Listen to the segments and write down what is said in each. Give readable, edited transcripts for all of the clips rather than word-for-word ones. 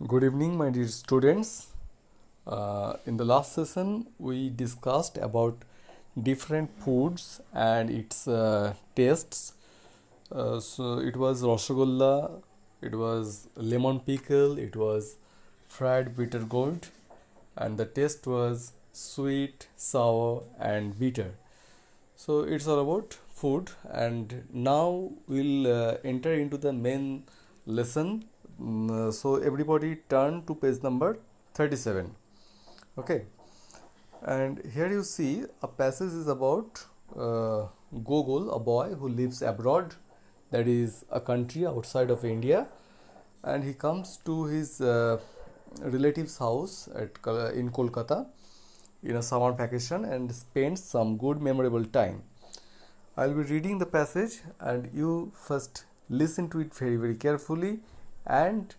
Good evening, my dear students. In the last session, we discussed about different foods and its tastes. So it was Rasgulla, it was lemon pickle, it was fried bitter gourd, and the taste was sweet, sour, and bitter. So it's all about food, and now we'll enter into the main lesson. So everybody turn to page number 37. Okay, and here you see a passage is about Gogol, a boy who lives abroad, that is a country outside of India, and he comes to his relative's house in Kolkata in a summer vacation and spends some good memorable time. I'll be reading the passage and you first listen to it very very carefully and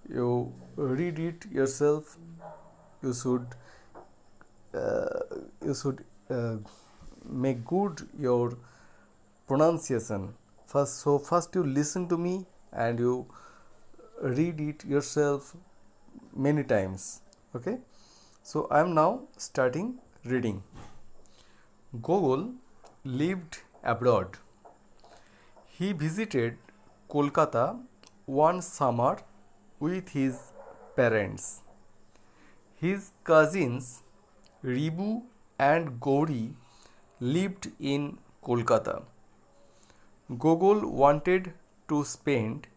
you read it yourself. You should make good your pronunciation first you listen to me and you read it yourself many times. Okay, so I am now starting reading. Gogol lived abroad. He visited Kolkata one summer with his parents. His cousins Ribu and Gauri lived in Kolkata. Gogol wanted to spend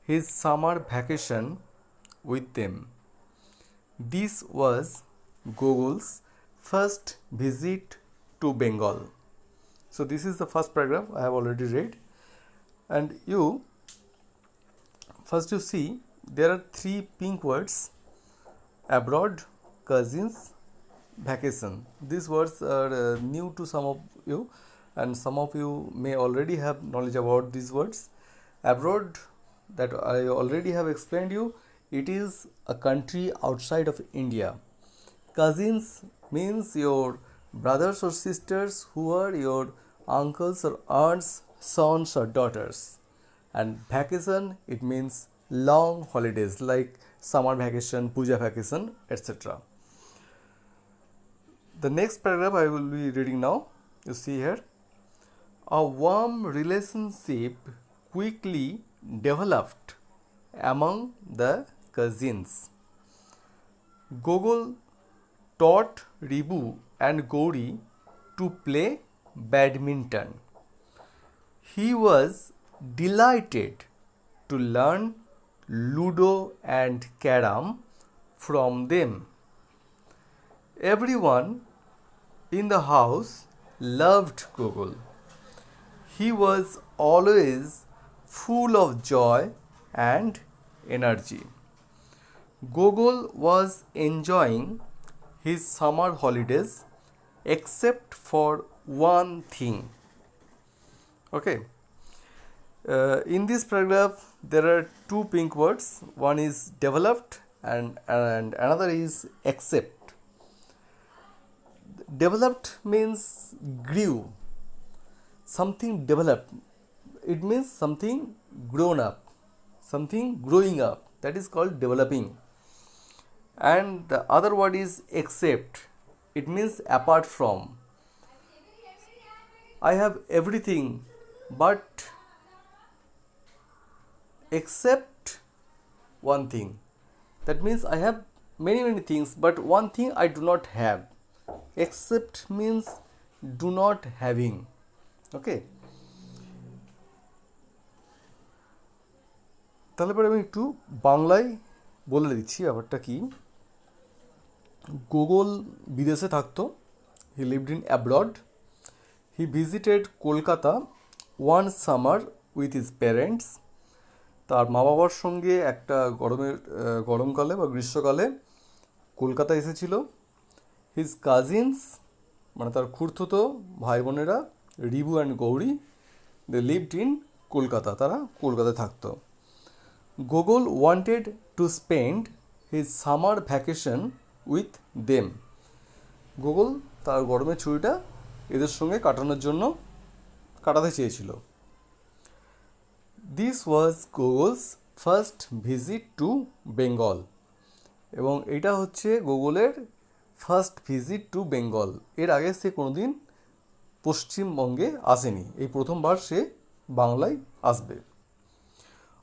his summer vacation with them. This was Gogol's first visit to Bengal. So this is the first paragraph I have already read, and you see there are three pink words: abroad, cousins, vacation. These words are new to some of you, and some of you may already have knowledge about these words. Abroad, that I already have explained you, it is a country outside of India. Cousins means your brothers or sisters who are your uncles or aunts, sons or daughters. And vacation, it means long holidays like summer vacation, puja vacation, etc. The next paragraph I will be reading now. You see here, a warm relationship quickly developed among the cousins. Gogol taught Ribu and Gauri to play badminton. He was delighted to learn Ludo and Carom from them. Everyone in the house loved Gogol. He was always full of joy and energy. Gogol was enjoying his summer holidays except for one thing. Okay, in this paragraph there are two pink words. One is developed and another is except. Developed means grew. Something developed, it means something grown up, something growing up, that is called developing. And the other word is except, it means apart from. I have everything but except one thing. That means I have many things but one thing I do not have. Except means do not having. Okay, তাহলে পরে আমি একটু বাংলায় বলে দিচ্ছি ব্যাপারটা কি। Gogol বিদেশে থাকতো, he lived in abroad. He visited Kolkata one summer with his parents. তার মা বাবার সঙ্গে একটা গরমকালে বা গ্রীষ্মকালে কলকাতা এসেছিল। হিজ কাজিনস মানে তার খুড়তুতো ভাই বোনেরা Ribu and Gauri, they lived in Kolkata, তারা কলকাতায় থাকতো। Gogol wanted to spend his summer vacation with them. Gogol তার গরমের ছুটিটা এদের সঙ্গে কাটানোর জন্য কাটাতে চেয়েছিল। This was Gogol's first visit to Bengal. এবং এটা হচ্ছে গুগলের ফার্স্ট ভিজিট টু বেঙ্গল। এর আগে সে কোনোদিন পশ্চিমবঙ্গে আসেনি, এই প্রথমবার সে বাংলায় আসবে।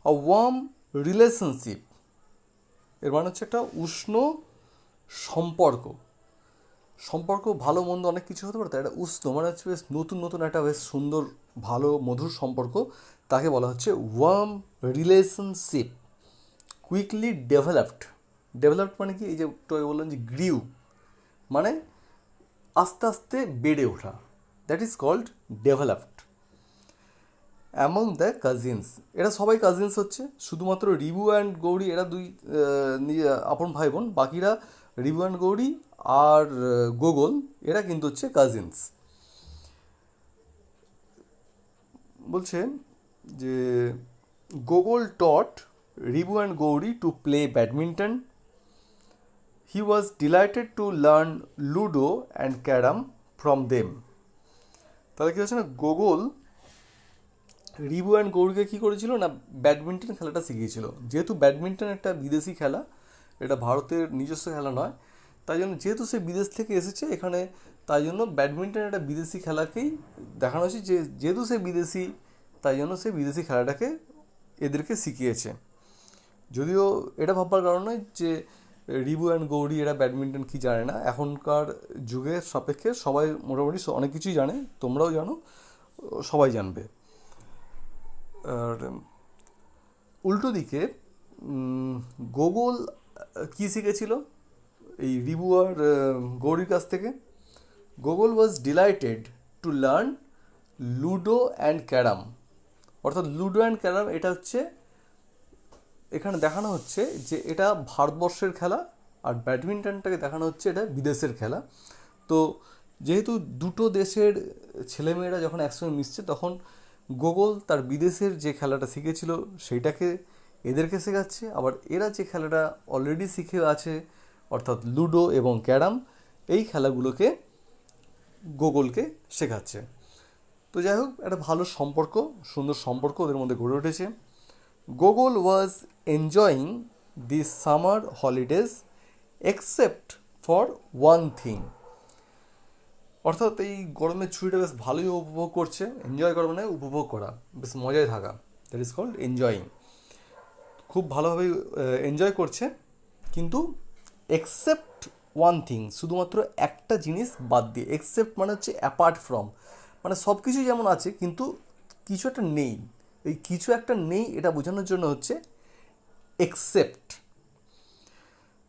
আ ওয়ার্ম রিলেশনশিপ, এর মানে হচ্ছে একটা উষ্ণ সম্পর্ক। সম্পর্ক ভালো মন্দ অনেক কিছু হতে পারে, তাই একটা উষ্ণ মানে হচ্ছে বেশ নতুন নতুন একটা বেশ সুন্দর ভালো মধুর সম্পর্ক, তাকে বলা হচ্ছে warm relationship. Quickly developed, developed মানে কি, এই যে একটু আগে বললাম যে গ্রিউ মানে আস্তে আস্তে বেড়ে ওঠা, that is called developed. Among the cousins, এরা সবাই কাজিনস হচ্ছে, শুধুমাত্র রিবু অ্যান্ড গৌরী এরা দুই আপন ভাই বোন, বাকিরা রিবু অ্যান্ড গৌরী আর গোগল এরা কিন্তু হচ্ছে কাজিনস। বলছে যে Gogol taught Ribu and Gouri to play badminton. He was delighted to learn ludo and carrom from them. তাহলে কী হচ্ছে না, গোগল রিবু অ্যান্ড গৌরীকে কী করেছিল না, ব্যাডমিন্টন খেলাটা শিখিয়েছিল। যেহেতু ব্যাডমিন্টন একটা বিদেশি খেলা, এটা ভারতের নিজস্ব খেলা নয়, তাই জন্য যেহেতু সে বিদেশ থেকে এসেছে এখানে, তাই জন্য ব্যাডমিন্টন একটা বিদেশি খেলাকেই দেখানো হয়েছে যে যেহেতু সে বিদেশি, তাই জন্য সে বিদেশি খেলাটাকে এদেরকে শিখিয়েছে। যদিও এটা ভাববার কারণ নয় যে রিবু অ্যান্ড গৌরী এরা ব্যাডমিন্টন কি জানে না, এখনকার যুগের সাপেক্ষে সবাই মোটামুটি অনেক কিছুই জানে, তোমরাও জানো, সবাই জানবে। আর উল্টো দিকে গোগল কী শিখেছিল এই রিবু আর গৌরীর কাছ থেকে? Gogol was delighted to learn ludo and carrom. অর্থাৎ লুডো অ্যান্ড ক্যারাম এটা হচ্ছে, এখানে দেখানো হচ্ছে যে এটা ভারতবর্ষের খেলা, আর ব্যাডমিন্টনটাকে দেখানো হচ্ছে এটা বিদেশের খেলা। তো যেহেতু দুটো দেশের ছেলেমেয়েরা যখন একসঙ্গে মিশছে, তখন গোগল তার বিদেশের যে খেলাটা শিখেছিল সেইটাকে এদেরকে শেখাচ্ছে, আবার এরা যে খেলাটা অলরেডি শিখে আছে অর্থাৎ লুডো এবং ক্যারাম, এই খেলাগুলোকে গোগলকে শেখাচ্ছে। তো যাই হোক, একটা ভালো সম্পর্ক, সুন্দর সম্পর্ক ওদের মধ্যে গড়ে উঠেছে। Gogol was enjoying this summer holidays except for one thing. অর্থাৎ এই গরমের ছুটিটা বেশ ভালোই উপভোগ করছে। এনজয় করা মানে উপভোগ করা, বেশ মজায় থাকা, দ্যাট ইজ কল্ড এনজয়িং। খুব ভালোভাবেই এনজয় করছে, কিন্তু এক্সেপ্ট ওয়ান থিং, শুধুমাত্র একটা জিনিস বাদ দিয়ে। এক্সেপ্ট মানে হচ্ছে অ্যাপার্ট ফ্রম, মানে সব কিছুই যেমন আছে কিন্তু কিছু একটা নেই, এই কিছু একটা নেই এটা বোঝানোর জন্য হচ্ছে এক্সেপ্ট।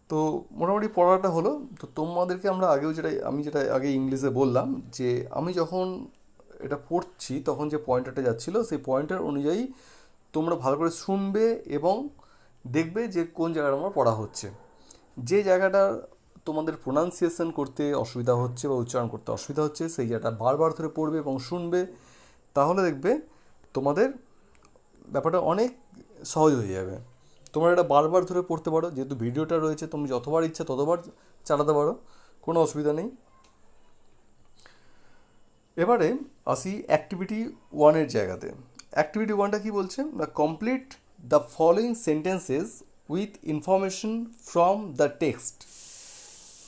তো মোটামুটি পড়াটা হলো। তো তোমাদেরকে আমরা আগেও আমি যেটা আগে ইংলিশে বললাম, যে আমি যখন এটা পড়ছি তখন যে পয়েন্টারটা যাচ্ছিলো, সেই পয়েন্টার অনুযায়ী তোমরা ভালো করে শুনবে এবং দেখবে যে কোন জায়গাটা আমার পড়া হচ্ছে। যে জায়গাটা তোমাদের প্রোনাউন্সিয়েশন করতে অসুবিধা হচ্ছে বা উচ্চারণ করতে অসুবিধা হচ্ছে, সেই জায়গাটা বারবার ধরে পড়বে এবং শুনবে, তাহলে দেখবে তোমাদের ব্যাপারটা অনেক সহজ হয়ে যাবে। তোমরা এটা বারবার ধরে পড়তে পারো, যেহেতু ভিডিওটা রয়েছে, তুমি যতবার ইচ্ছা ততবার চালাতে পারো, কোনো অসুবিধা নেই। এবারে আসি অ্যাক্টিভিটি ওয়ানের জায়গাতে। অ্যাক্টিভিটি ওয়ানটা কী বলছে না, complete the following sentences with information from the text.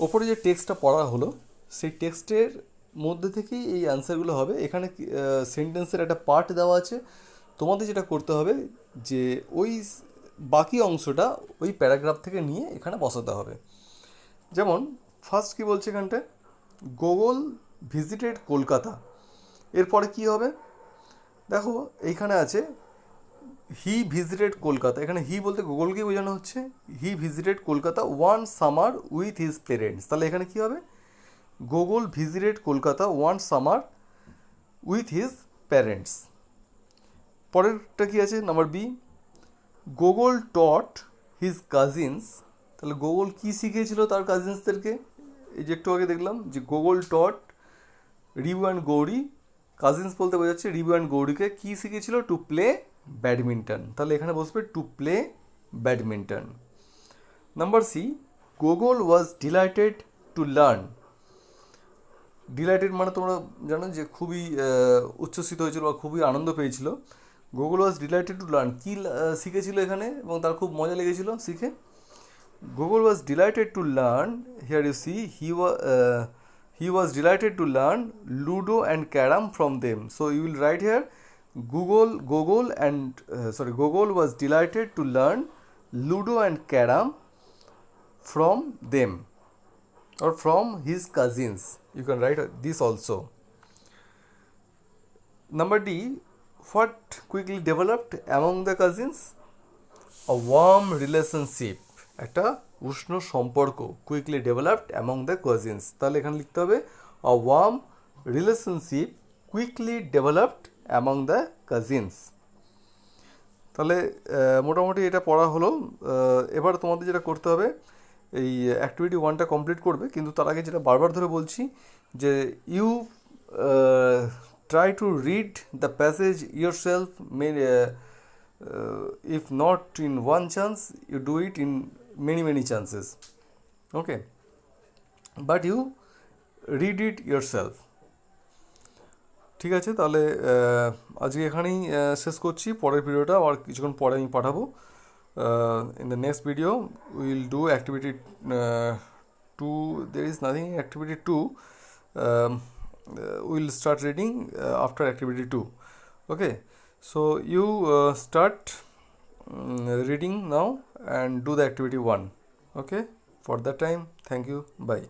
ওপরে যে টেক্সটটা পড়া হলো সেই টেক্সটের মধ্যে থেকেই এই অ্যান্সারগুলো হবে। এখানে সেন্টেন্সের একটা পার্ট দেওয়া আছে, তোমাদের যেটা করতে হবে যে ওই বাকি অংশটা ওই প্যারাগ্রাফ থেকে নিয়ে এখানে বসাতে হবে। যেমন ফার্স্ট কী বলছে এখানটায়, গোগল ভিজিটেড কলকাতা। এরপরে কী হবে দেখো, এইখানে আছে হি ভিজিটেড কলকাতা। এখানে হি বলতে গুগলকে বোঝানো হচ্ছে। He visited Kolkata one summer with his parents. তাহলে এখানে কী হবে, Gogol visited Kolkata one summer with his parents. পরেরটা কী আছে, number B, Gogol taught his cousins. তাহলে গুগল কী শিখিয়েছিল তার কাজিনসদেরকে? এই যে একটু আগে দেখলাম যে Gogol taught Ribu and Gauri, cousins বলতে বোঝাচ্ছে রিবু অ্যান্ড গৌরীকে কী শিখিয়েছিল? To play badminton. তাহলে এখানে বসবে to play badminton. Number C, Google was delighted to learn. Delighted মানে তোমরা জানো যে খুবই উচ্ছ্বসিত হয়েছিল বা খুবই আনন্দ পেয়েছিল। Gogol was delighted to learn, কী শিখেছিল এখানে এবং তার খুব মজা লেগেছিল শিখে? Google was delighted to learn. Here you see he was delighted to learn Ludo and Carom from them. So you will write here Google was delighted to learn Ludo and Carom from them or from his cousins. You can write this also. Number D, what quickly developed among the cousins? A warm relationship, একটা উষ্ণ সম্পর্ক quickly developed among the cousins. তাহলে এখানে লিখতে হবে a warm relationship quickly developed among the cousins. তাহলে মোটামুটি এটা পড়া হলো। এবার তোমাদের যেটা করতে হবে, এই অ্যাক্টিভিটি 1টা কমপ্লিট করবে, কিন্তু তার আগে যেটা বারবার ধরে বলছি যে you try to read the passage yourself. If not in one chance, you do it in many chances. Okay, but you read it yourself. ঠিক আছে, তাহলে আজকে এখানেই শেষ করছি। পরের ভিডিওটা আর কিছুক্ষণ পরে আমি পাঠাবো। In the next video we will do activity 2. There is nothing in activity 2. We will start reading after activity 2. Okay, so you start reading now and do the activity 1. Okay, for that time, thank you, bye.